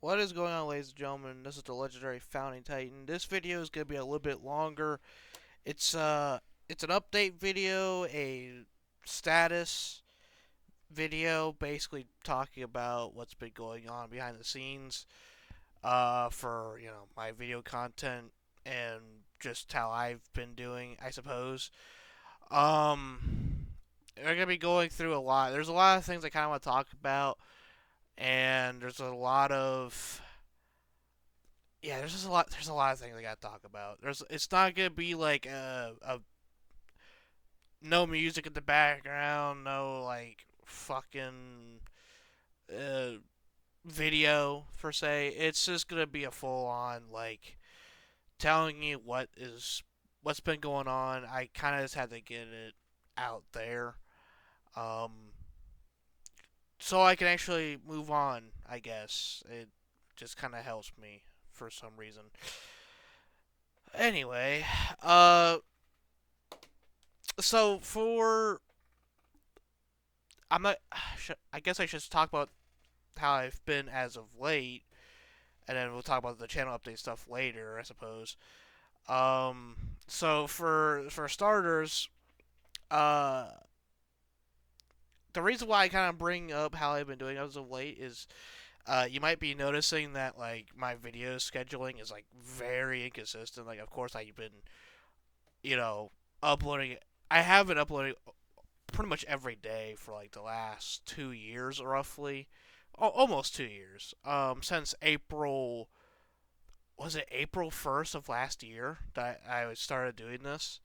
What is going on, ladies and gentlemen? This is the legendary Founding Titan. This video is gonna be a little bit longer. It's uh, it's an update video, a status video, basically talking about what's been going on behind the scenes, for my video content and just how I've been doing, I suppose. We're gonna be going through a lot. There's a lot of things I kind of want to talk about, and there's a lot of there's just a lot. There's a lot of things I gotta talk about. It's not gonna be like a no music in the background, no like fucking uh, video per se. It's just gonna be a full on like telling you what's been going on. I kind of just had to get it out there, um, so I can actually move on. I guess it just kind of helps me for some reason. Anyway, uh, so for I'm not. I guess I should talk about how I've been as of late, and then we'll talk about the channel update stuff later, I suppose. So for starters, uh, the reason why I kind of bring up how I've been doing as of late is, you might be noticing that like my video scheduling is like very inconsistent. Like, of course, I've been you know uploading. I have been uploading pretty much every day for like the last 2 years, roughly, almost 2 years. Since April, was it April 1st of last year that I started doing this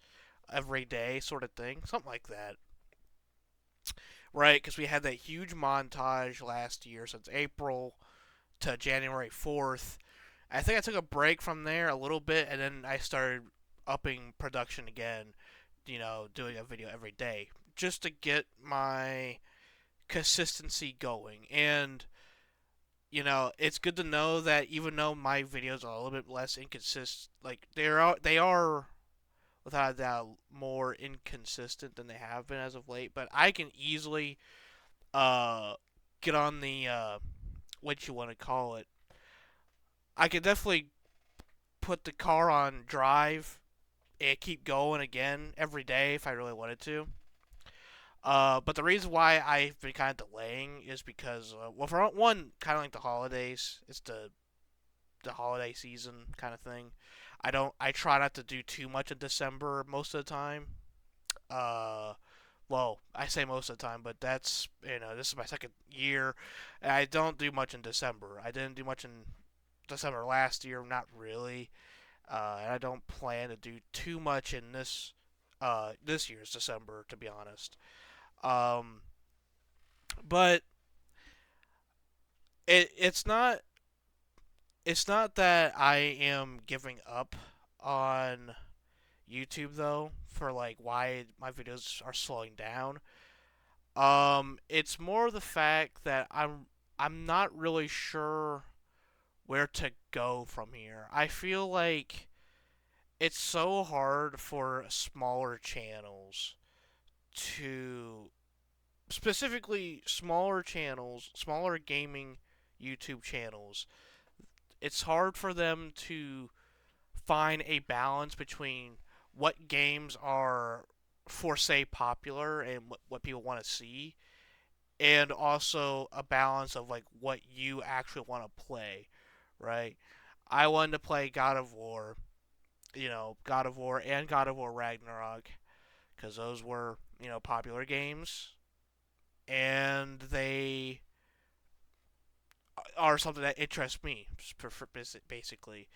every day, sort of thing, something like that, right? Because we had that huge montage last year since April to January 4th. I think I took a break from there a little bit, and then I started upping production again. Doing a video every day just to get my consistency going. And it's good to know that even though my videos are a little bit less inconsistent, like they are without a doubt more inconsistent than they have been as of late. But I can easily uh get on the what you want to call it. I can definitely put the car on drive and keep going again every day if I really wanted to. But the reason why I've been kind of delaying is because, well, for one, kind of like the holidays, it's the holiday season kind of thing. I try not to do too much in December most of the time. Uh, well, I say most of the time, but this is my second year, and I don't do much in December. I didn't do much in December last year, not really, and I don't plan to do too much in this year's December, to be honest. Um, but it's not that I am giving up on YouTube though for like why my videos are slowing down. It's more the fact that I'm not really sure where to go from here. I feel like it's so hard for smaller channels to specifically smaller channels, smaller gaming YouTube channels. It's hard for them to find a balance between what games are for say popular and what people want to see, and also a balance of like what you actually want to play, right? I wanted to play God of War, God of War and God of War Ragnarok, because those were popular games, and they are something that interests me, basically,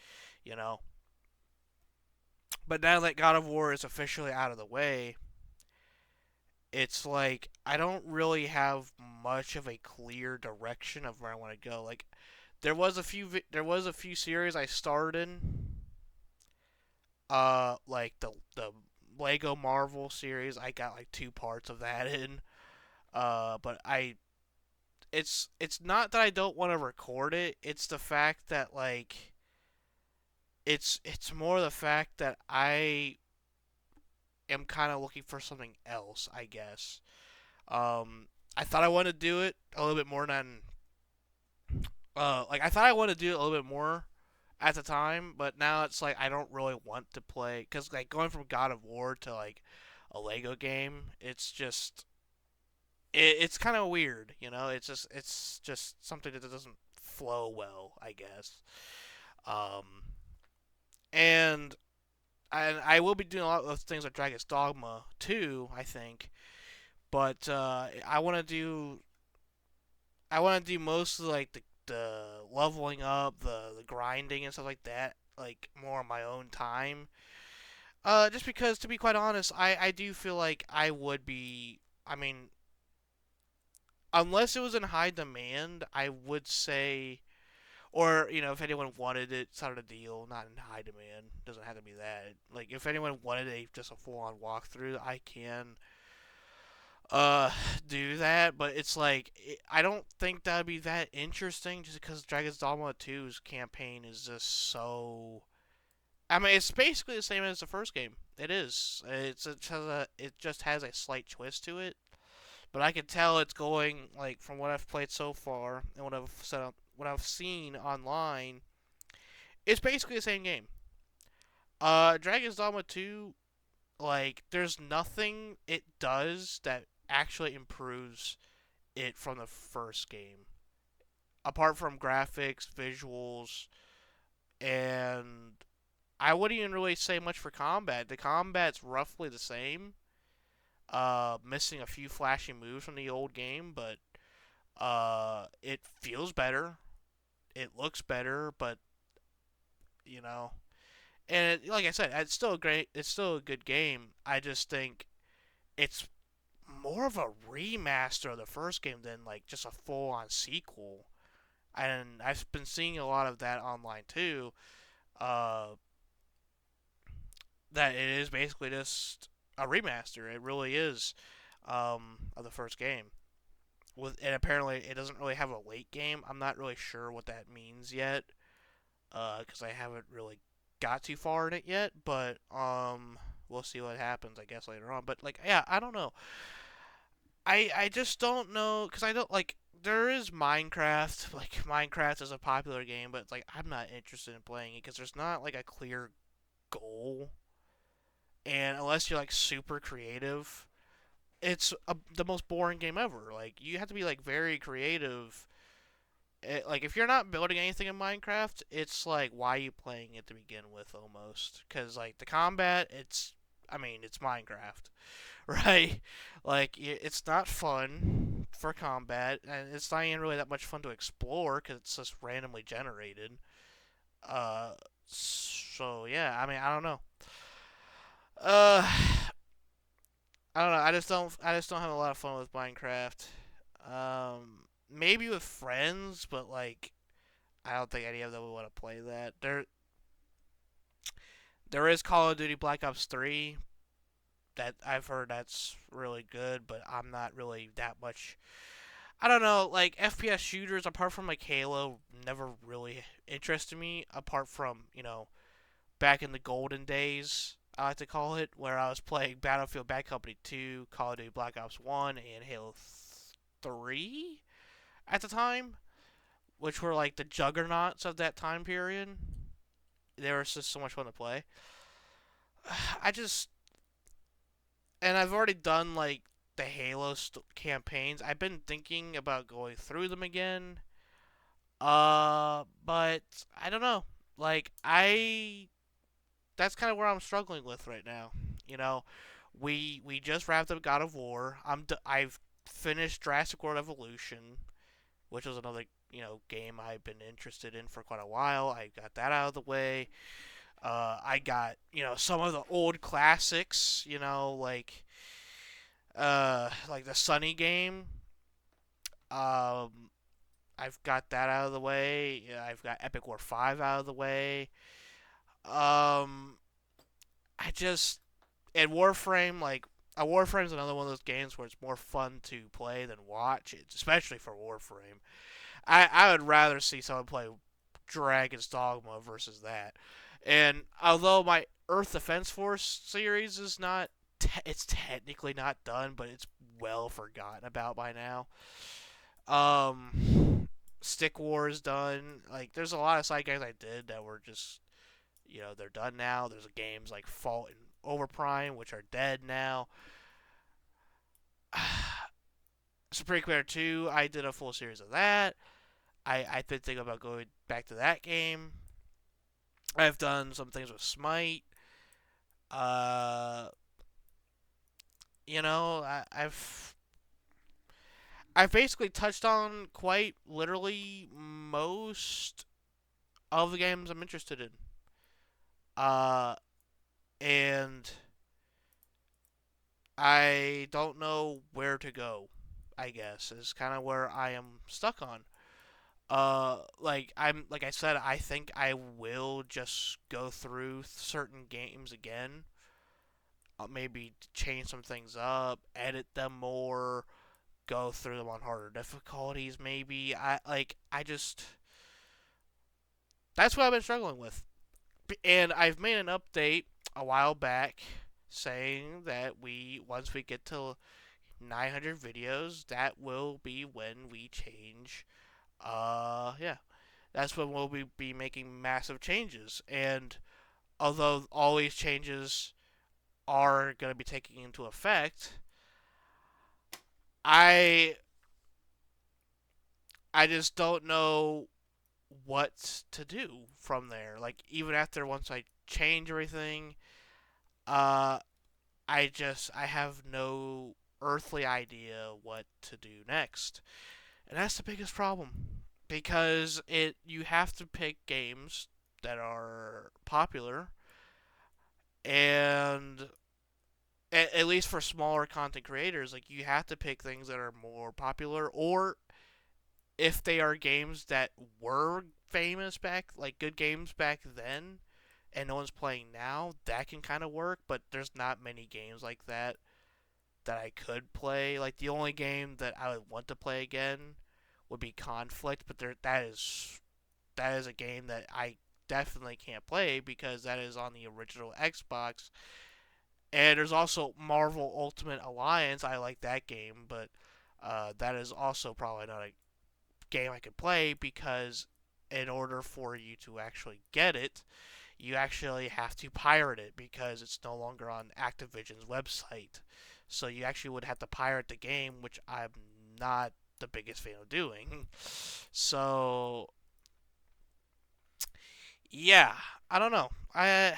you know. But now that God of War is officially out of the way, it's like I don't really have much of a clear direction of where I want to go. Like there was a few series I started in, like the Lego Marvel series. I got like two parts of that in. But it's not that I don't want to record it. It's the fact that like it's more the fact that I am kind of looking for something else, I guess. I thought I wanted to do it a little bit more than Like I thought I wanted to do it a little bit more at the time, but now it's like I don't really want to play because like going from God of War to like a Lego game, it's kind of weird, you know. It's just something that doesn't flow well, I guess. Um, and I will be doing a lot of things like Dragon's Dogma too, I think. But I want to do most of like the leveling up, the grinding and stuff like that, like more on my own time. Just because to be quite honest, I do feel like I would be. I mean, unless it was in high demand, I would say, or if anyone wanted it, it's not a deal, not in high demand. Doesn't have to be that. Like if anyone wanted just a full on walkthrough, I can uh do that, but it's like I don't think that'd be that interesting just because Dragon's Dogma 2's campaign is just so. I mean, it's basically the same as the first game. It is. It just has a slight twist to it, but I can tell it's going like from what I've played so far and what I've seen online. It's basically the same game. Dragon's Dogma 2, like, there's nothing it does that actually improves it from the first game. Apart from graphics, visuals, and I wouldn't even really say much for combat. The combat's roughly the same, missing a few flashy moves from the old game, but it feels better. It looks better, but you know, and like I said, it's still great. It's still a good game. I just think it's more of a remaster of the first game than like just a full-on sequel. And I've been seeing a lot of that online too. Uh, that it is basically just a remaster. It really is of the first game. And apparently it doesn't really have a late game. I'm not really sure what that means yet, because I haven't really got too far in it yet. But we'll see what happens, I guess, later on. But like, yeah, I don't know. I just don't know because I don't like. There is Minecraft. Like Minecraft is a popular game, but it's like I'm not interested in playing it because there's not like a clear goal, and unless you're like super creative, the most boring game ever. Like you have to be like very creative. Like if you're not building anything in Minecraft, it's like why are you playing it to begin with almost? Because like the combat, I mean it's Minecraft, right? Like it's not fun for combat, and it's not even really that much fun to explore because it's just randomly generated. Uh, so yeah, I mean I don't know. Uh, I don't know. I just don't have a lot of fun with Minecraft. Maybe with friends, but like I don't think any of them would want to play that. There is Call of Duty Black Ops 3 that I've heard that's really good, but I'm not really that much. I don't know, like FPS shooters apart from like Halo never really interested me apart from, back in the golden days, I like to call it, where I was playing Battlefield Bad Company 2, Call of Duty Black Ops 1, and Halo 3 at the time, which were like the juggernauts of that time period. They were just so much fun to play. I just and I've already done like the Halo campaigns. I've been thinking about going through them again. But I don't know. Like that's kind of where I'm struggling with right now. You know, we just wrapped up God of War. I've finished Jurassic World Evolution, which was another game I've been interested in for quite a while. I got that out of the way. I got some of the old classics. Like the Sunny game. Um, I've got that out of the way. Yeah, I've got Epic War 5 out of the way. Um, I just and Warframe like a Warframe is another one of those games where it's more fun to play than watch, especially for Warframe. I would rather see someone play Dragon's Dogma versus that. And although my Earth Defense Force series is not, it's technically not done, but it's well forgotten about by now. Um, Stick War is done. Like, there's a lot of side games I did that were just, they're done now. There's games like Fault and Overprime, which are dead now. Supreme Commander 2, I did a full series of that. I've been thinking about going back to that game. I've done some things with Smite. Uh, I've basically touched on quite literally most of the games I'm interested in. Uh, and I don't know where to go. I guess is kind of where I am stuck on. Like I said, I think I will just go through certain games again. Maybe change some things up, edit them more, go through them on harder difficulties. Maybe I just that's what I've been struggling with. And I've made an update a while back saying that once we get to 900 videos, that will be when we change. Yeah, that's when we'll be making massive changes. And although all these changes are going to be taking into effect, I I just don't know what to do from there. Like even after once I change everything, uh, I have no earthly idea what to do next, and that's the biggest problem because it you have to pick games that are popular and at least for smaller content creators, like you have to pick things that are more popular, or if they are games that were famous back, like good games back then, and no one's playing now, that can kind of work. But there's not many games like that I could play. Like the only game that I would want to play again would be Conflict, but that is a game that I definitely can't play because that is on the original Xbox. And there's also Marvel Ultimate Alliance. I like that game, but that is also probably not a game I could play because in order for you to actually get it, you actually have to pirate it because it's no longer on Activision's website. So you actually would have to pirate the game, which I'm not the biggest fan of doing. So yeah, I don't know. I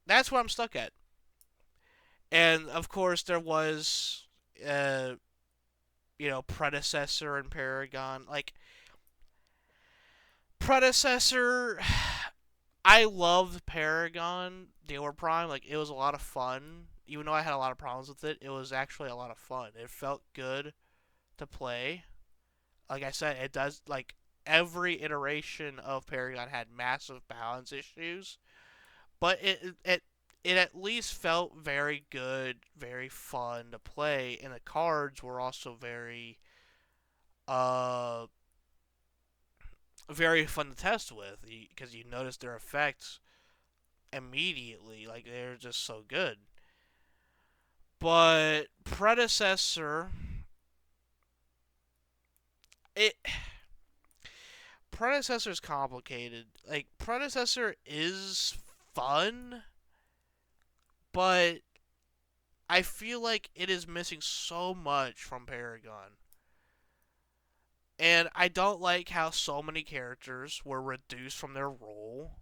That's where I'm stuck at. And of course there was uh predecessor and Paragon. Like predecessor, I loved Paragon, the Overprime. Like it was a lot of fun. Even though I had a lot of problems with it, it was actually a lot of fun. It felt good to play. Like I said, it does like every iteration of Paragon had massive balance issues, but it at least felt very good, very fun to play, and the cards were also uh very fun to test with because you notice their effects immediately. Like they're just so good. But predecessor, it predecessor's complicated. Like predecessor is fun, but I feel like it is missing so much from Paragon. And I don't like how so many characters were reduced from their role.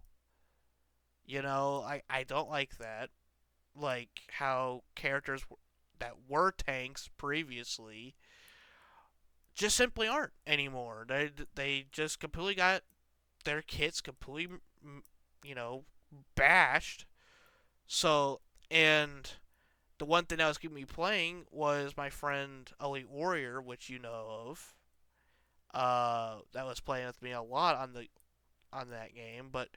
I don't like that. Like how characters that were tanks previously just simply aren't anymore. They just completely got their kits completely, you know, bashed. So, and the one thing that was keeping me playing was my friend Elite Warrior, which you know of. That was playing with me a lot on that game, but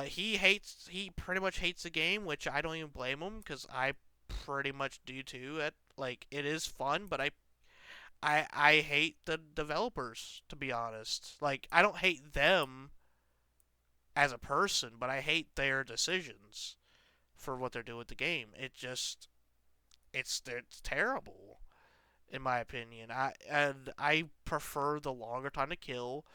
he pretty much hates the game, which I don't even blame him because I pretty much do too. Like it is fun, but I hate the developers, to be honest. Like I don't hate them as a person, but I hate their decisions for what they're doing with the game. It's terrible. in my opinion. I prefer the longer time to kill.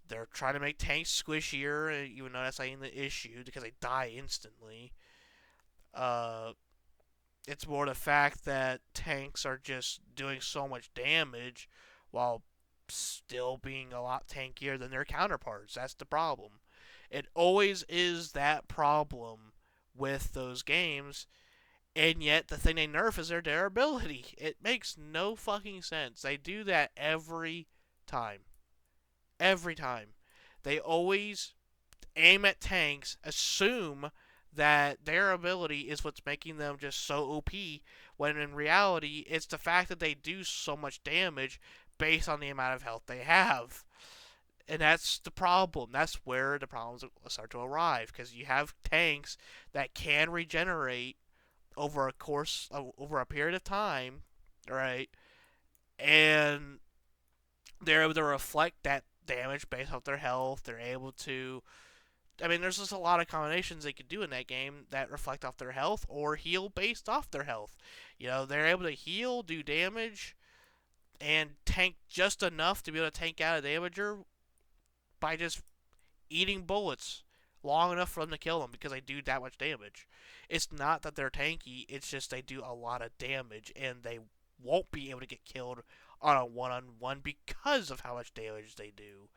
They're trying to make tanks squishier, even though that's not even the issue because they die instantly. Uh, it's more the fact that tanks are just doing so much damage while still being a lot tankier than their counterparts. That's the problem. It always is that problem with those games, and yet the thing they nerf is their durability. It makes no fucking sense. They do that every time. Every time. They always aim at tanks, assume that their ability is what's making them just so OP, when in reality, it's the fact that they do so much damage based on the amount of health they have. And that's the problem. That's where the problems start to arrive, because you have tanks that can regenerate over a period of time, right? And they're able to reflect that damage based off their health. They're able to, I mean, there's just a lot of combinations they could do in that game that reflect off their health or heal based off their health. They're able to heal, do damage, and tank just enough to be able to tank out a damager by just eating bullets long enough for them to kill them because they do that much damage. It's not that they're tanky, it's just they do a lot of damage and they won't be able to get killed on a one-on-one because of how much damage they do.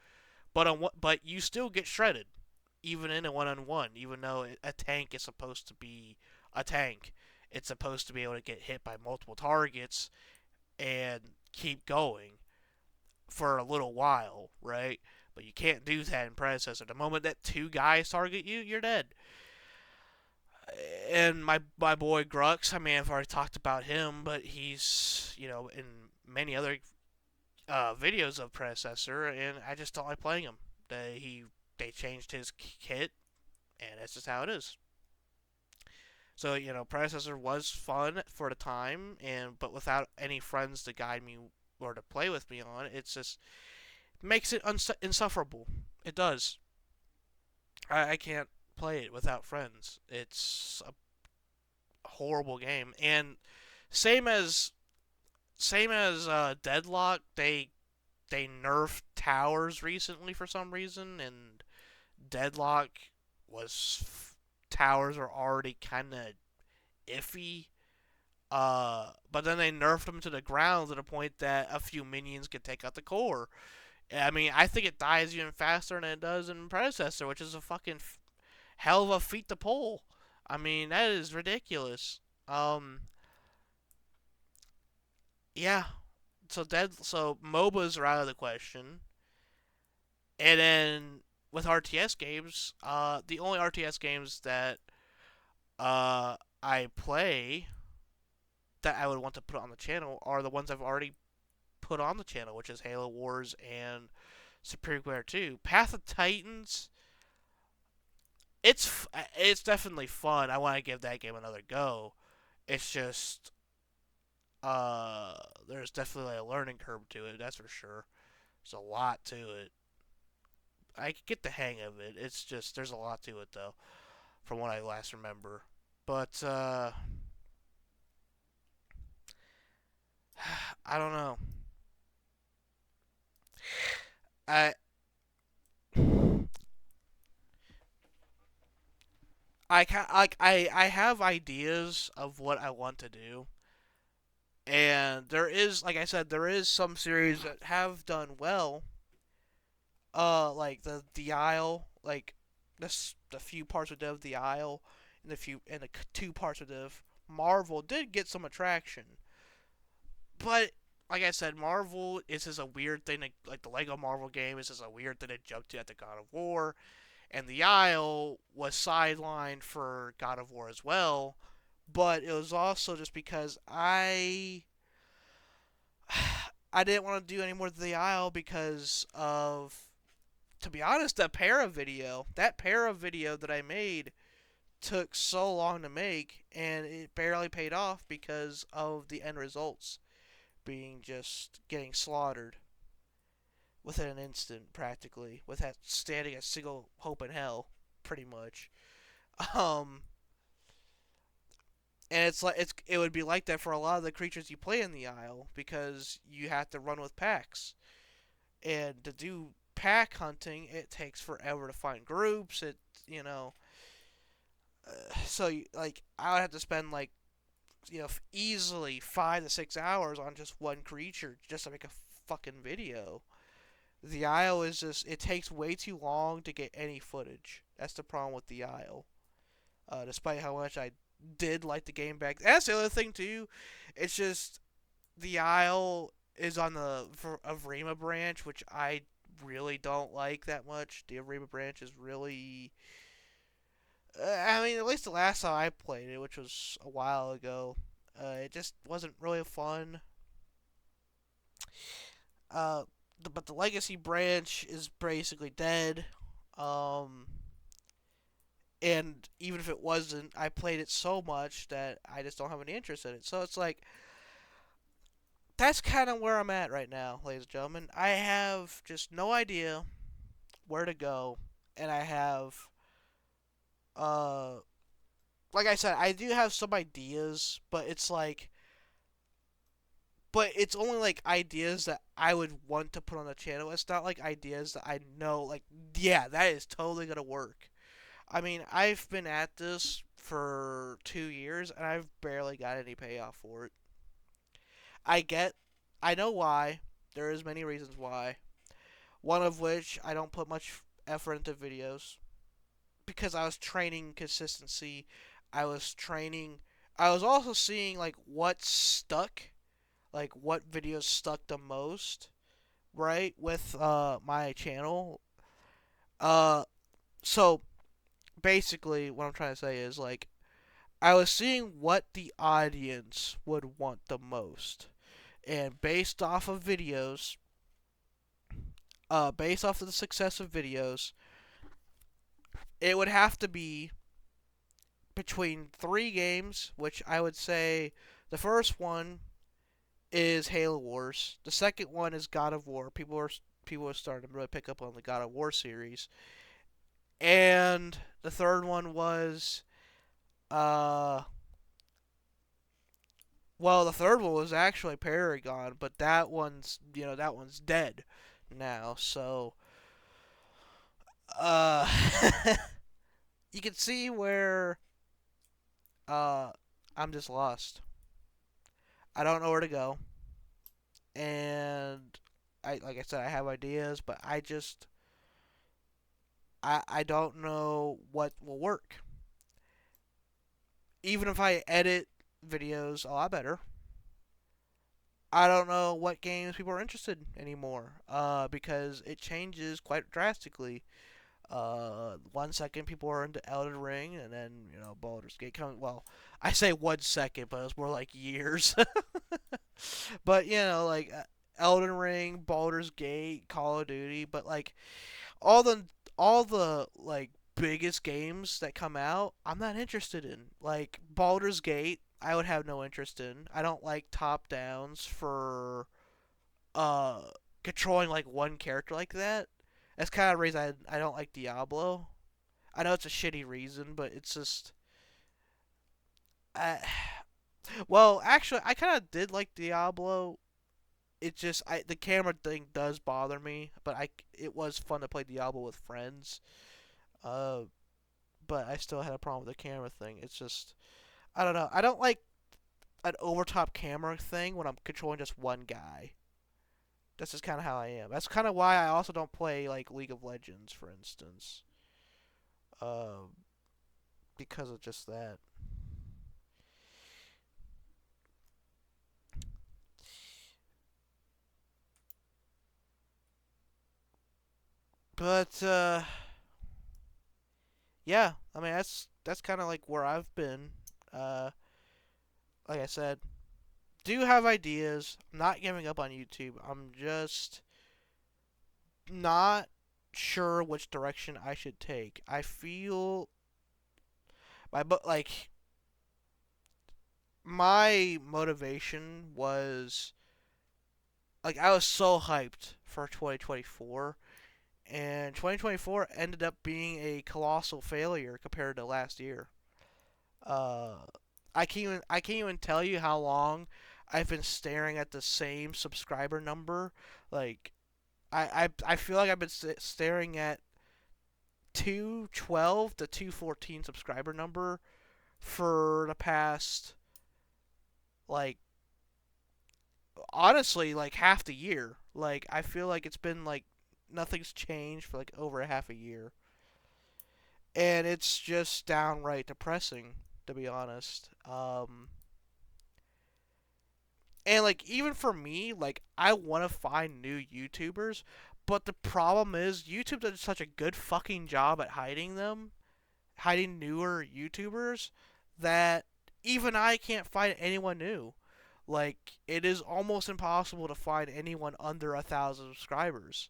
But you still get shredded even in a one-on-one, even though a tank is supposed to be a tank. It's supposed to be able to get hit by multiple targets and keep going for a little while, right? But you can't do that in Predecessor. The moment that two guys target you, you're dead. And my boy Grux, I mean, I've already talked about him, but he's in many other videos of Predecessor, and I just don't like playing him. They changed his kit, and that's just how it is. So Predecessor was fun for the time, but without any friends to guide me or to play with me on, it's just makes it insufferable. It does. I can't play it without friends. It's a horrible game. And same as Deadlock, they nerfed towers recently for some reason, and Deadlock was towers are already kind of iffy. But then they nerfed them to the ground to the point that a few minions could take out the core. I mean, I think it dies even faster than it does in Predecessor, which is a fucking hell of a feat to pull. I mean, that is ridiculous. Yeah. So MOBAs are out of the question, and then with RTS games, the only RTS games that I play that I would want to put on the channel are the ones I've already put on the channel, which is Halo Wars and Superior Glare 2. Path of Titans, it's definitely fun. I want to give that game another go. It's just there's definitely a learning curve to it. That's for sure. There's a lot to it. I could get the hang of it. It's just there's a lot to it though, from what I last remember. But I don't know. I I have ideas of what I want to do, and there is, like I said, there is some series that have done well. Like the Isle, like the few parts of Dev the Isle, and the two parts of Dev Marvel did get some attraction, but like I said, Marvel is just a weird thing. Like the Lego Marvel game is just a weird thing to jump to at the God of War, and the Isle was sidelined for God of War as well. But it was also just because I didn't want to do any more of the Isle because of, to be honest, that para video that I made took so long to make, and it barely paid off because of the end results being just getting slaughtered within an instant, practically, without standing a single hope in hell, pretty much. Um, And it would be like that for a lot of the creatures you play in the Isle because you have to run with packs. And to do pack hunting, it takes forever to find groups. You know, like I would have to spend like easily 5 to 6 hours on just one creature just to make a fucking video. The Isle is just it takes way too long to get any footage. That's the problem with the Isle. Despite how much I did like the game back. That's the other thing too. It's just the Isle is on the Avrima branch, which I really don't like that much. The Avrima branch is really. I mean, at least the last time I played it, which was a while ago, it just wasn't really fun. Uh, but the Legacy branch is basically dead. Um, and even if it wasn't, I played it so much that I just don't have any interest in it. So it's like that's kind of where I'm at right now, ladies and gentlemen. I have just no idea where to go, and I have, uh, like I said, I do have some ideas, but it's only like ideas that I would want to put on the channel. It's not like ideas that I know, like, yeah, that is totally gonna work. I mean, I've been at this for 2 years, and I've barely got any payoff for it. I get, I know why. There is many reasons why. One of which I don't put much effort into videos because I was training consistency. I was training. I was also seeing like what stuck, like what videos stuck the most, right, with my channel. Uh, so basically, what I'm trying to say is like I was seeing what the audience would want the most, and based off of the success of videos, it would have to be between three games, which I would say the first one is Halo Wars. The second one is God of War. People are starting to really pick up on the God of War series, and the third one was uh. Well, the third one was actually Paragon, but that one's dead now. So, uh, you can see where uh, I'm just lost. I don't know where to go, and like I said, I have ideas, but I don't know what will work. Even if I edit videos a lot better, I don't know what games people are interested in anymore. Because it changes quite drastically. 1 second people are into Elden Ring, and then Baldur's Gate coming. Well, I say 1 second, but it's more like years. But like Elden Ring, Baldur's Gate, Call of Duty, but like all the all the like biggest games that come out, I'm not interested in. Like Baldur's Gate, I would have no interest in. I don't like top downs for uh controlling like one character like that. That's kind of the reason I don't like Diablo. I know it's a shitty reason, but it's just uh, well, actually, I kind of did like Diablo. It just the camera thing does bother me, but it was fun to play Diablo with friends. Uh, but I still had a problem with the camera thing. It's just I don't know. I don't like an overtop camera thing when I'm controlling just one guy. That's just kind of how I am. That's kind of why I also don't play like League of Legends, for instance. Um, because of just that. But yeah, I mean that's kind of like where I've been. Uh, like I said, do have ideas. I'm not giving up on YouTube. I'm just not sure which direction I should take. I feel like my motivation was like I was so hyped for 2024, and 2024 ended up being a colossal failure compared to last year. Uh, I can't even tell you how long I've been staring at the same subscriber number. Like I feel like I've been staring at 212 to 214 subscriber number for the past, like, honestly, like half the year. Like I feel like it's been like nothing's changed for like over a half a year. And it's just downright depressing, to be honest. And like even for me, like I want to find new YouTubers, but the problem is YouTube does such a good fucking job at hiding them, hiding newer YouTubers, that even I can't find anyone new. Like it is almost impossible to find anyone under 1,000 subscribers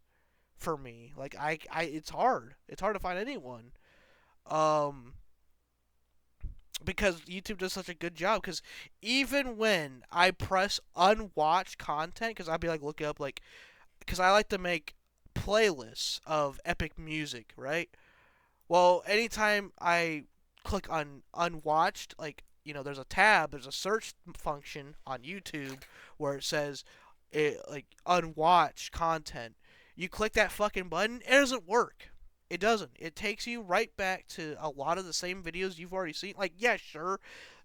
for me. Like it's hard. It's hard to find anyone. Um, because YouTube does such a good job. Because even when I press unwatched content, because I'll be like looking up like, because I like to make playlists of epic music, right? Well, anytime I click on unwatched, like there's a tab, there's a search function on YouTube where it says like unwatched content. You click that fucking button, it doesn't work. It doesn't. It takes you right back to a lot of the same videos you've already seen. Like, yeah, sure,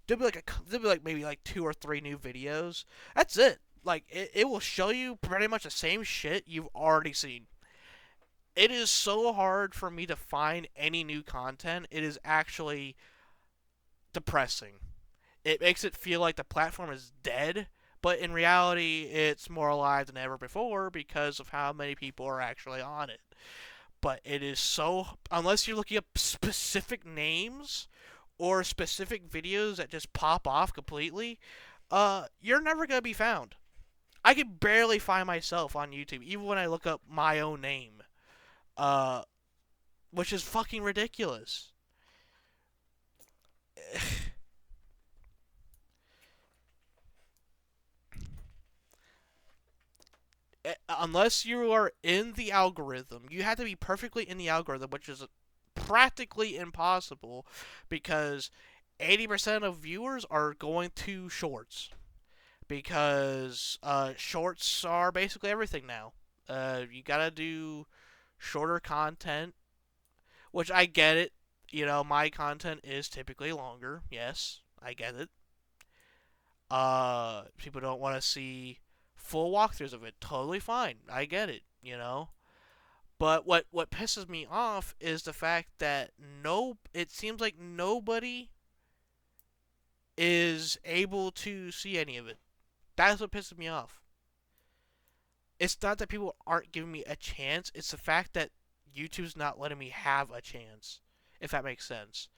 there'll be like maybe like two or three new videos. That's it. Like, it will show you pretty much the same shit you've already seen. It is so hard for me to find any new content. It is actually depressing. It makes it feel like the platform is dead, but in reality, it's more alive than ever before because of how many people are actually on it. But it is so, unless you're looking up specific names or specific videos that just pop off completely, you're never gonna be found. I can barely find myself on YouTube, even when I look up my own name, uh, which is fucking ridiculous. Unless you are in the algorithm, you have to be perfectly in the algorithm, which is practically impossible because 80% of viewers are going to shorts because shorts are basically everything now. You gotta do shorter content, which I get it. My content is typically longer. Yes, I get it. People don't want to see full walkthroughs of it. Totally fine. I get it. But what pisses me off is the fact that it seems like nobody is able to see any of it. That's what pisses me off. It's not that people aren't giving me a chance, it's the fact that YouTube's not letting me have a chance, if that makes sense.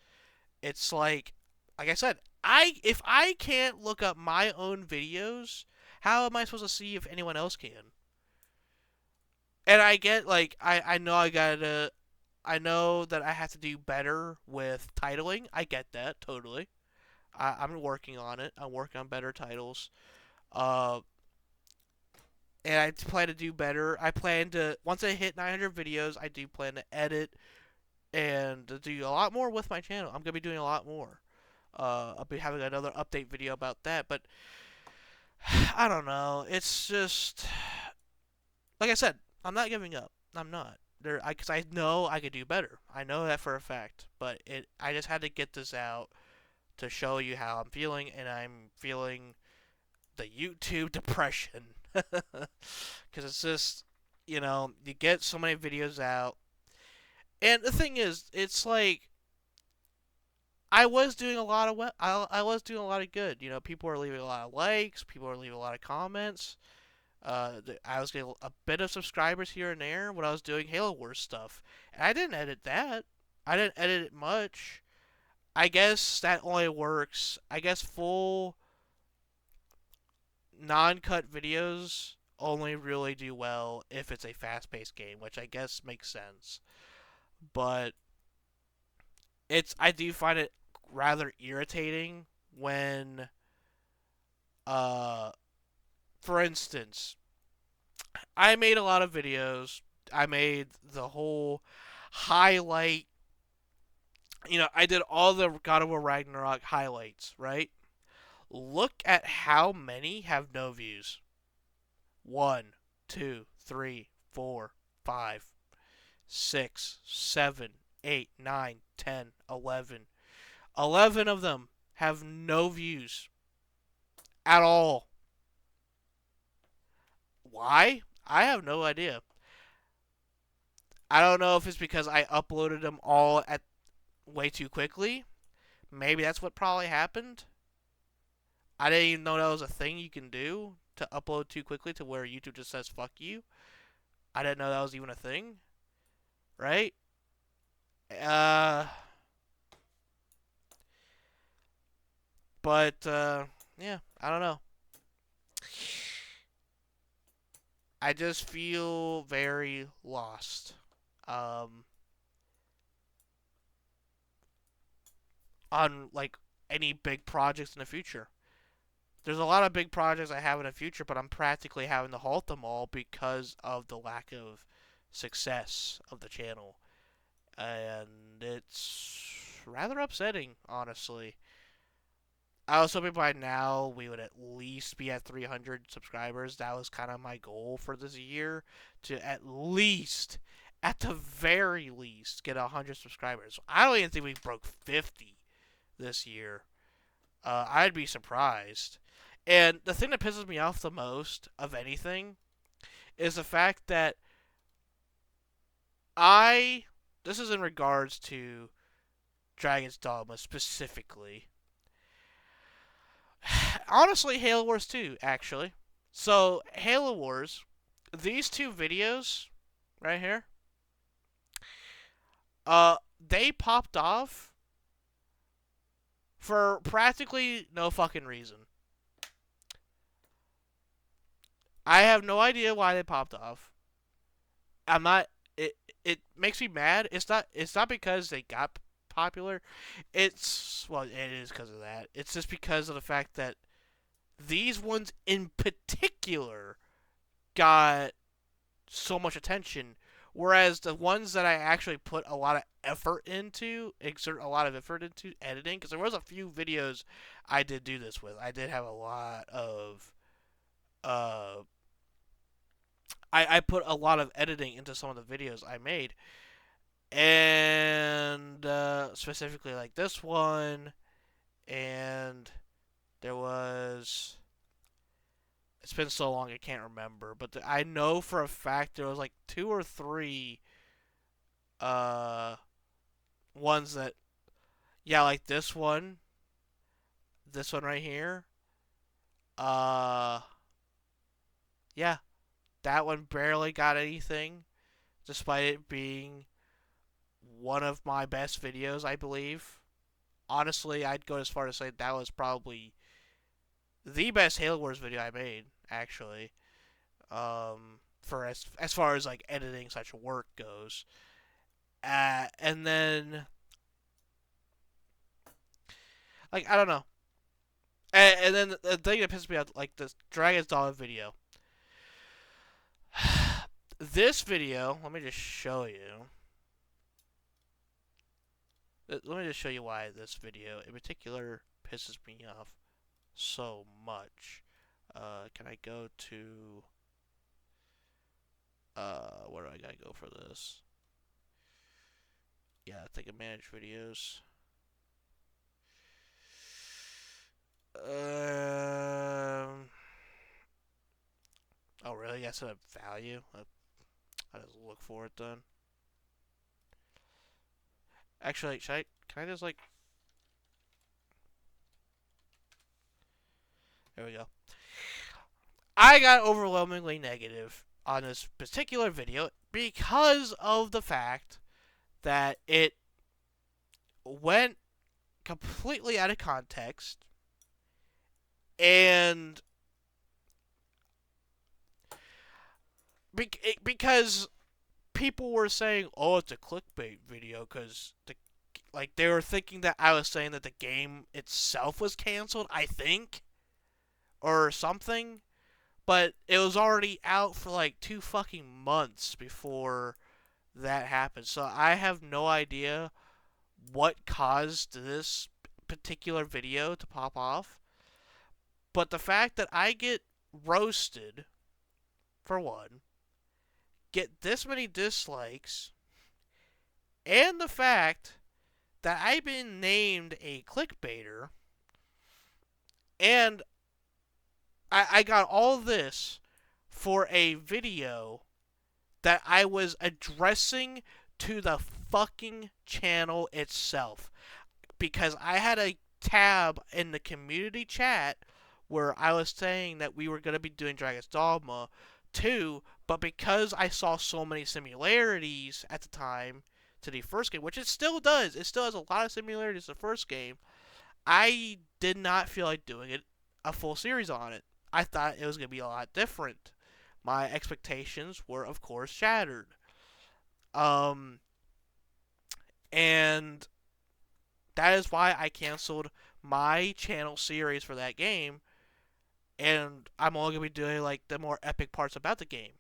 It's like I said, I if I can't look up my own videos, how am I supposed to see if anyone else can? And I get like I know that I have to do better with titling. I get that totally. I'm working on it. I'm working on better titles. Uh, and I plan to do better. I plan to once I hit 900 videos, I do plan to edit and to do a lot more with my channel. I'm gonna be doing a lot more. I'll be having another update video about that, but I don't know. It's just like I said. I'm not giving up. I'm not. Because I know I could do better. I know that for a fact. But I just had to get this out to show you how I'm feeling, and I'm feeling the YouTube depression. Because it's just, you get so many videos out, and the thing is, it's like I was doing a lot of I was doing a lot of good. People were leaving a lot of likes, people were leaving a lot of comments. I was getting a bit of subscribers here and there when I was doing Halo Wars stuff. And I didn't edit that. I didn't edit it much. I guess that only works. I guess full non-cut videos only really do well if it's a fast-paced game, which I guess makes sense. But I do find it rather irritating when uh for instance, I made a lot of videos. I made the whole highlight. I did all the God of War Ragnarok highlights, right? Look at how many have no views. 1, 2, 3, 4, 5, 6, 7, 8, 9, 10, 11. 11 of them have no views at all. Why? I have no idea. I don't know if it's because I uploaded them all at way too quickly. Maybe that's what probably happened. I didn't even know that was a thing you can do to upload too quickly to where YouTube just says fuck you. I didn't know that was even a thing. Right? Uh but yeah, I don't know. I just feel very lost. Um on like any big projects in the future. There's a lot of big projects I have in the future, but I'm practically having to halt them all because of the lack of success of the channel. And it's rather upsetting, honestly. I was hoping by now we would at least be at 300 subscribers. That was kind of my goal for this year, to at least, at the very least, get 100 subscribers. I don't even think we broke 50 this year. I'd be surprised. And the thing that pisses me off the most of anything is the fact that this is in regards to Dragon's Dogma specifically. Honestly, Halo Wars 2, actually. So, Halo Wars, these two videos right here, they popped off for practically no fucking reason. I have no idea why they popped off. I'm not. It makes me mad. It's not because they got popular. It is because of that. It's just because of the fact that these ones in particular got so much attention, whereas the ones that I actually put a lot of exert a lot of effort into editing, because there was a few videos I did do this with. I did have a lot of uh I put a lot of editing into some of the videos I made, and specifically like this one, and there was. It's been so long I can't remember, but I know for a fact there was like two or three uh ones that, yeah, like this one right here. Uh yeah, that one barely got anything despite it being one of my best videos, I believe. Honestly, I'd go as far to say that was probably the best Halo Wars video I made, actually. For as far as like editing such work goes. And then like I don't know. And then the thing that pisses me off, like this Dragon's Dogma video. This video, let me just show you. Let me just show you why this video in particular pisses me off so much. Can I go to where do I gotta go for this? Yeah, I think I manage videos. Oh really? I said a value. I just look for it then. Actually, can I just like? There we go. I got overwhelmingly negative on this particular video because of the fact that it went completely out of context, and because people were saying, "Oh, it's a clickbait video," because they were thinking that I was saying that the game itself was canceled, I think, or something. But it was already out for like 2 fucking months before that happened. So I have no idea what caused this particular video to pop off. But the fact that I get roasted, for one, get this many dislikes, and the fact that I've been named a clickbaiter, and I got all this for a video that I was addressing to the fucking channel itself. Because I had a tab in the community chat where I was saying that we were going to be doing Dragon's Dogma 2, but because I saw so many similarities at the time to the first game, which it still does, it still has a lot of similarities to the first game, I did not feel like doing it a full series on it. I thought it was going to be a lot different. My expectations were, of course, shattered. Um, and that is why I canceled my channel series for that game, and I'm only going to be doing like the more epic parts about the game.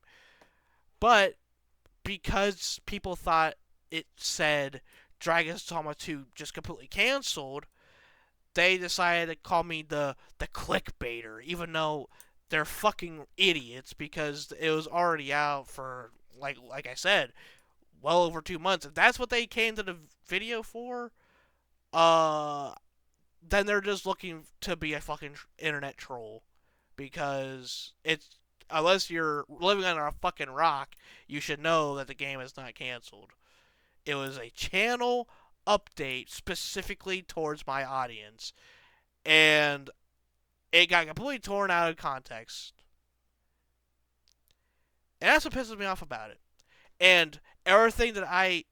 But because people thought it said Dragon's Dogma 2 just completely canceled, they decided to call me the clickbaiter, even though they're fucking idiots because it was already out for like I said, well over 2 months. If that's what they came to the video for, uh, then they're just looking to be a fucking internet troll because it's unless you're living under a fucking rock, you should know that the game is not canceled. It was a channel update specifically towards my audience, and it got completely torn out of context. And that's what pisses me off about it. And everything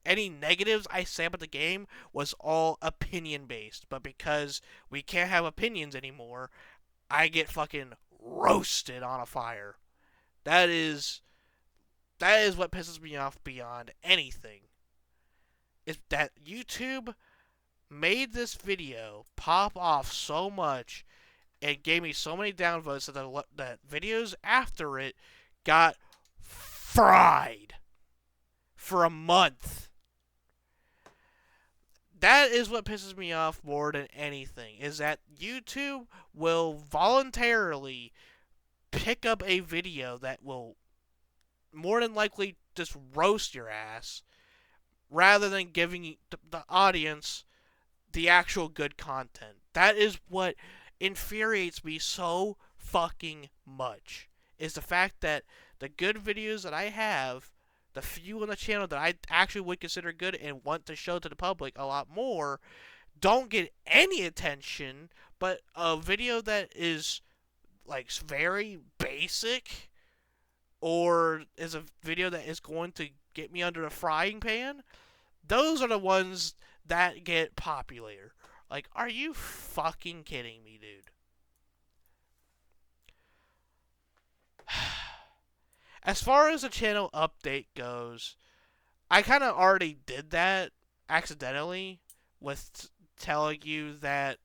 any negatives I say about the game was all opinion based. But because we can't have opinions anymore, I get fucking roasted on a fire. That is what pisses me off beyond anything. Is that YouTube made this video pop off so much and gave me so many downvotes that videos after it got fried for a month. That is what pisses me off more than anything, is that YouTube will voluntarily pick up a video that will more than likely just roast your ass rather than giving the audience the actual good content. That is what infuriates me so fucking much, is the fact that the good videos that I have, the few on the channel that I actually would consider good and want to show to the public a lot more, don't get any attention, but a video that is like very basic or is a video that is going to get me under the frying pan, those are the ones that get popular. Like, are you fucking kidding me, dude? As far as the channel update goes, I kind of already did that accidentally with telling you that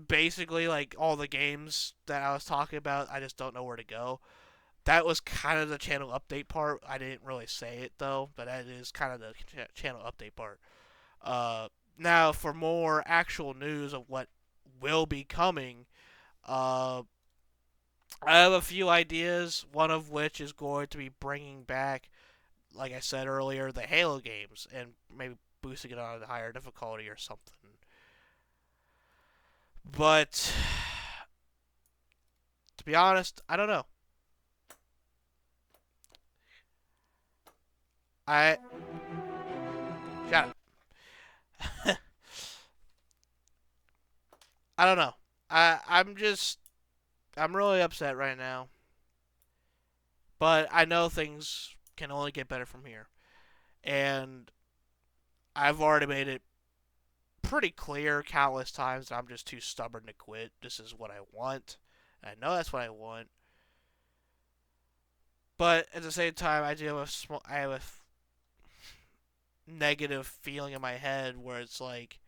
basically like all the games that I was talking about, I just don't know where to go. That was kind of the channel update part. I didn't really say it though, but that is kind of the channel update part. Now for more actual news of what will be coming, uh, I have a few ideas. One of which is going to be bringing back, like I said earlier, the Halo games and maybe boosting it on a higher difficulty or something. But to be honest, I don't know. I shut up. I don't know. I'm really upset right now. But I know things can only get better from here. And I've already made it pretty clear countless times that I'm just too stubborn to quit. This is what I want. I know that's what I want. But at the same time, I have a negative feeling in my head where it's like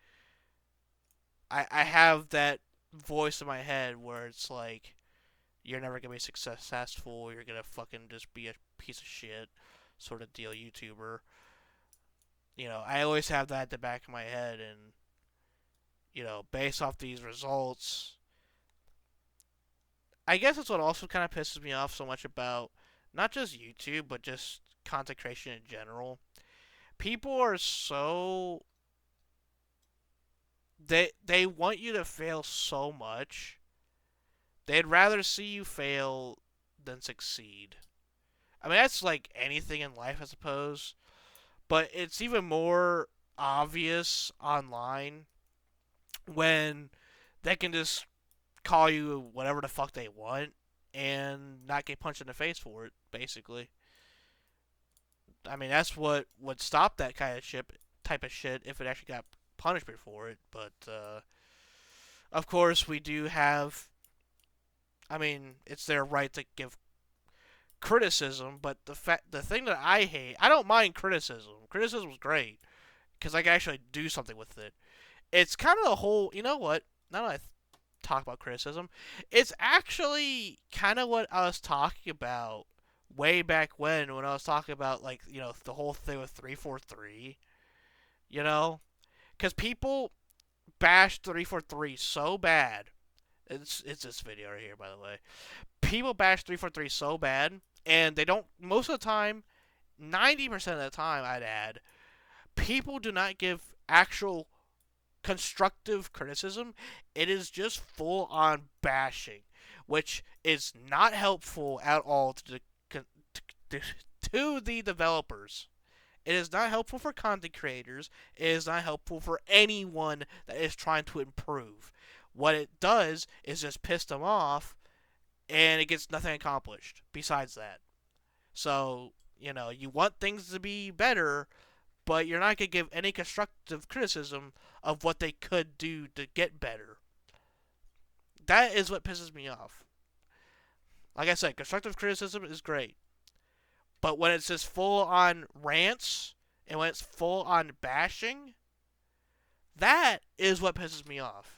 I have that voice in my head where it's like you're never gonna be successful. You're gonna fucking just be a piece of shit sort of deal YouTuber. You know, I always have that at the back of my head, and based off these results, I guess that's what also kind of pisses me off so much about not just YouTube, but just content creation in general. People are so they want you to fail so much. They'd rather see you fail than succeed. I mean, that's like anything in life, I suppose, but it's even more obvious online when they can just call you whatever the fuck they want and not get punched in the face for it, basically. I mean, that's what would stop that kind of type of shit if it actually got punishment for it. But of course, we do have. I mean, it's their right to give criticism, but the thing that I hate, I don't mind criticism. Criticism's great because I can actually do something with it. It's kind of the whole. You know what? Now that I talk about criticism, it's actually kind of what I was talking about way back when I was talking about like the whole thing with 343. You know, because people bash 343 so bad. It's this video right here, by the way. People bash 343 so bad, and they don't. Most of the time, 90% of the time, I'd add, people do not give actual constructive criticism. It is just full on bashing, which is not helpful at all to, to the developers. It is not helpful for content creators. It is not helpful for anyone that is trying to improve. What it does is just piss them off, and it gets nothing accomplished besides that. So, you want things to be better, but you're not going to give any constructive criticism of what they could do to get better. That is what pisses me off. Like I said, constructive criticism is great. But when it's just full on rants and when it's full on bashing, that is what pisses me off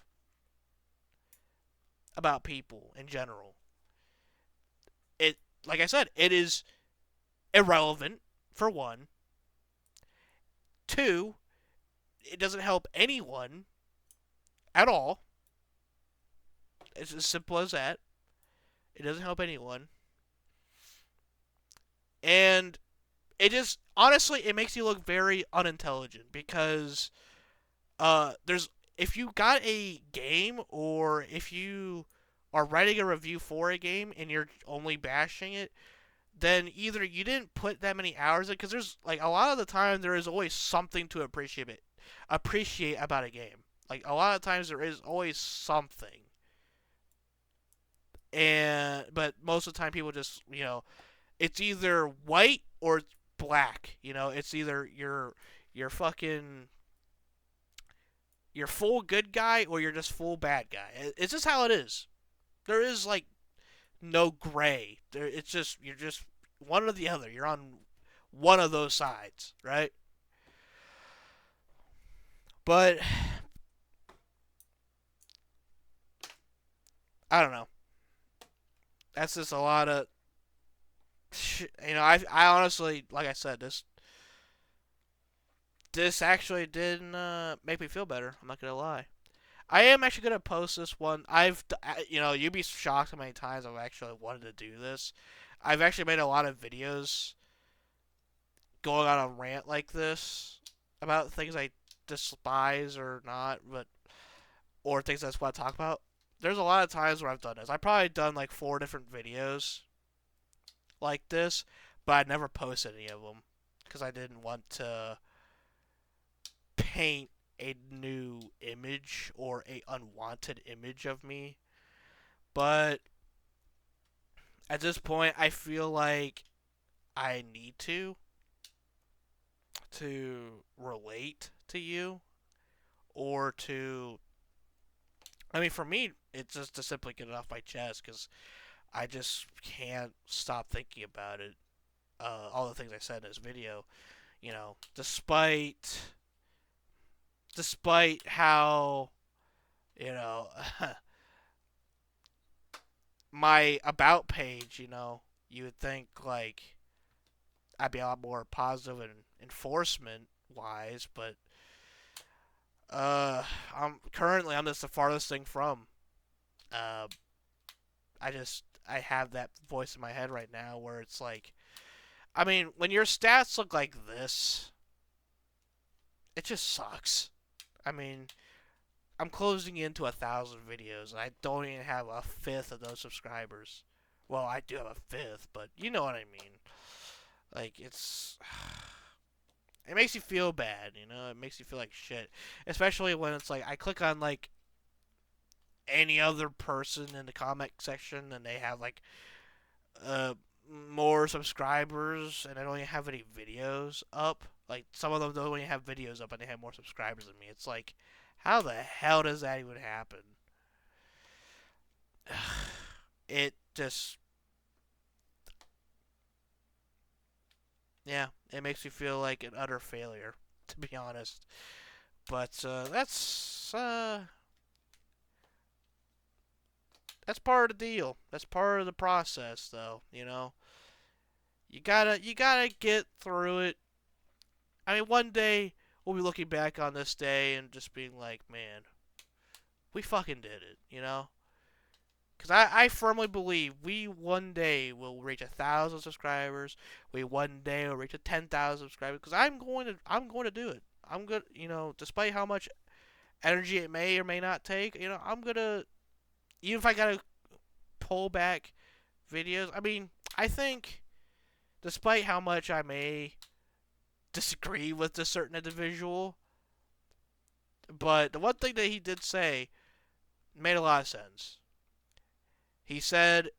about people in general. It, like I said, it is irrelevant, for one. Two, it doesn't help anyone at all. It's as simple as that. It doesn't help anyone. And it just, honestly, it makes you look very unintelligent because there's if you got a game or if you are writing a review for a game and you're only bashing it, then either you didn't put that many hours in because there's like a lot of the time there is always something to appreciate about a game. Like a lot of times there is always something. And but most of the time people just, it's either white or it's black. It's either you're fucking you're full good guy or you're just full bad guy. It's just how it is. There is like no gray. It's just you're just one or the other. You're on one of those sides, right? But I don't know. That's just a lot of I honestly, like I said, this actually didn't make me feel better. I'm not gonna lie. I am actually gonna post this one. You'd be shocked how many times I've actually wanted to do this. I've actually made a lot of videos going on a rant like this about things I despise or not, or things I just want to talk about. There's a lot of times where I've done this. I've probably done like 4 different videos like this, but I never posted any of them because I didn't want to paint a new image or a unwanted image of me. But at this point, I feel like I need to relate to you or to. I mean, for me, it's just to simply get it off my chest because I just can't stop thinking about it. All the things I said in this video, despite how you know my about page, you would think like I'd be a lot more positive and enforcement wise, but Uh, I'm just the farthest thing from. Uh, I have that voice in my head right now where it's like, I mean, when your stats look like this, it just sucks. I mean, I'm closing into 1,000 videos, and I don't even have a fifth of those subscribers. Well, I do have a fifth, but you know what I mean. Like, it makes you feel bad, you know? It makes you feel like shit. Especially when it's like, I click on, like, any other person in the comment section, and they have, like, uh, more subscribers, and I don't even have any videos up. Like, some of them don't even have videos up, and they have more subscribers than me. It's like, how the hell does that even happen? It just, yeah, it makes me feel like an utter failure, to be honest. But that's part of the deal. That's part of the process, though. You know, you gotta get through it. I mean, one day we'll be looking back on this day and just being like, man, we fucking did it. You know, because I firmly believe we one day will reach 1,000 subscribers. We one day will reach 10,000 subscribers. Because I'm going to do it. I'm good. You know, despite how much energy it may or may not take, you know, I'm gonna, even if I gotta pull back videos. I mean, I think despite how much I may disagree with a certain individual, but the one thing that he did say made a lot of sense. He said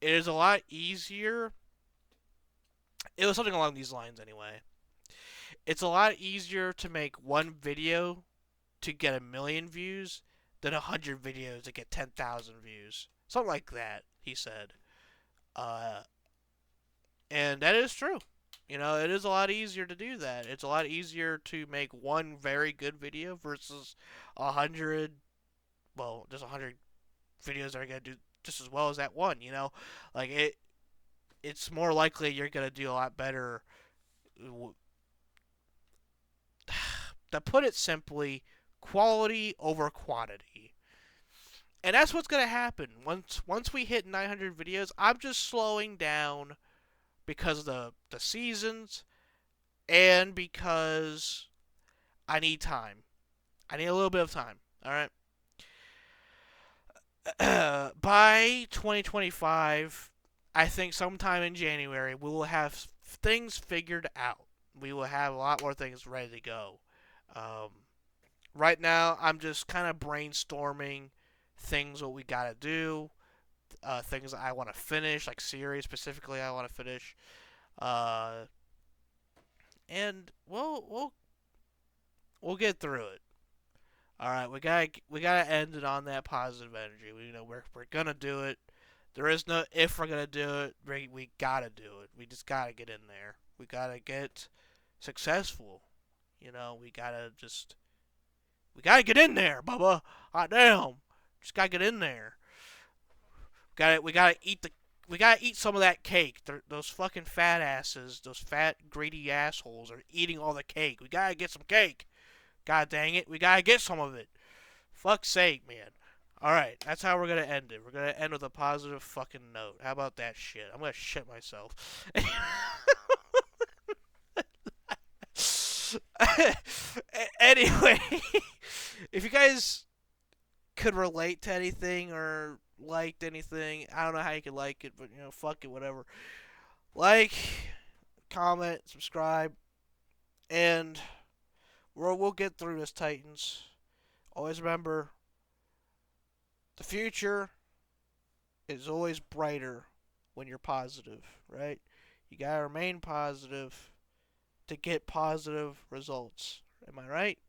it is a lot easier. It was something along these lines anyway. It's a lot easier to make one video to get 1,000,000 views than 100 videos to get 10,000 views. Something like that, he said. Uh, and that is true. You know, it is a lot easier to do that. It's a lot easier to make one very good video versus 100, well, just 100 videos that are going to do just as well as that one, you know? Like, it's more likely you're going to do a lot better. To put it simply, quality over quantity. And that's what's going to happen. Once we hit 900 videos, I'm just slowing down because of the seasons and because I need time. I need a little bit of time. All right. By 2025, I think sometime in January, we will have things figured out. We will have a lot more things ready to go. Um, right now, I'm just kind of brainstorming things what we gotta do, things I want to finish, like series specifically I want to finish, uh, and we'll get through it. All right, we gotta end it on that positive energy. We're gonna do it. There is no if we're gonna do it. We gotta do it. We just gotta get in there. We gotta get successful. You know, we gotta get in there, Bubba. Hot damn, just gotta get in there. We gotta eat some of that cake. Those fucking fat asses, those fat greedy assholes are eating all the cake. We gotta get some cake. God dang it, we gotta get some of it. Fuck's sake, man. Alright, that's how we're gonna end it. We're gonna end with a positive fucking note. How about that shit? I'm gonna shit myself. Anyway, if you guys could relate to anything or liked anything, I don't know how you could like it, but fuck it, whatever. Like, comment, subscribe, and we'll get through this, Titans. Always remember, the future is always brighter when you're positive, right? You gotta remain positive to get positive results. Am I right?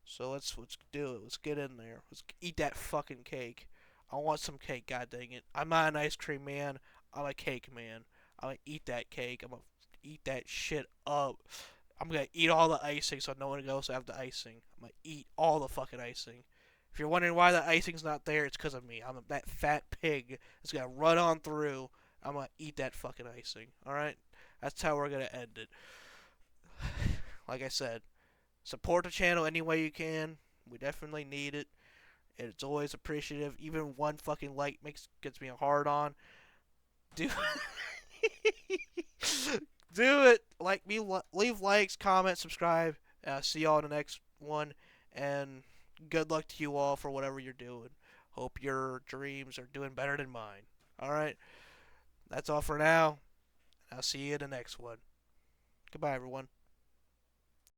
So let's do it. Let's get in there. Let's eat that fucking cake. I want some cake. God dang it! I'm not an ice cream man. I'm a cake man. I'm gonna eat that cake. I'm gonna eat that shit up. I'm gonna eat all the icing so no one else will have the icing. I'm gonna eat all the fucking icing. If you're wondering why the icing's not there, it's because of me. I'm that fat pig that's gonna run on through. I'm gonna eat that fucking icing. Alright? That's how we're gonna end it. Like I said, Support the channel any way you can. We definitely need it. It's always appreciative. Even one fucking like gets me a hard on. Do do it. Like me, leave likes, comment, subscribe. See y'all in the next one, and good luck to you all for whatever you're doing. Hope your dreams are doing better than mine. All right, that's all for now. I'll see you in the next one. Goodbye, everyone.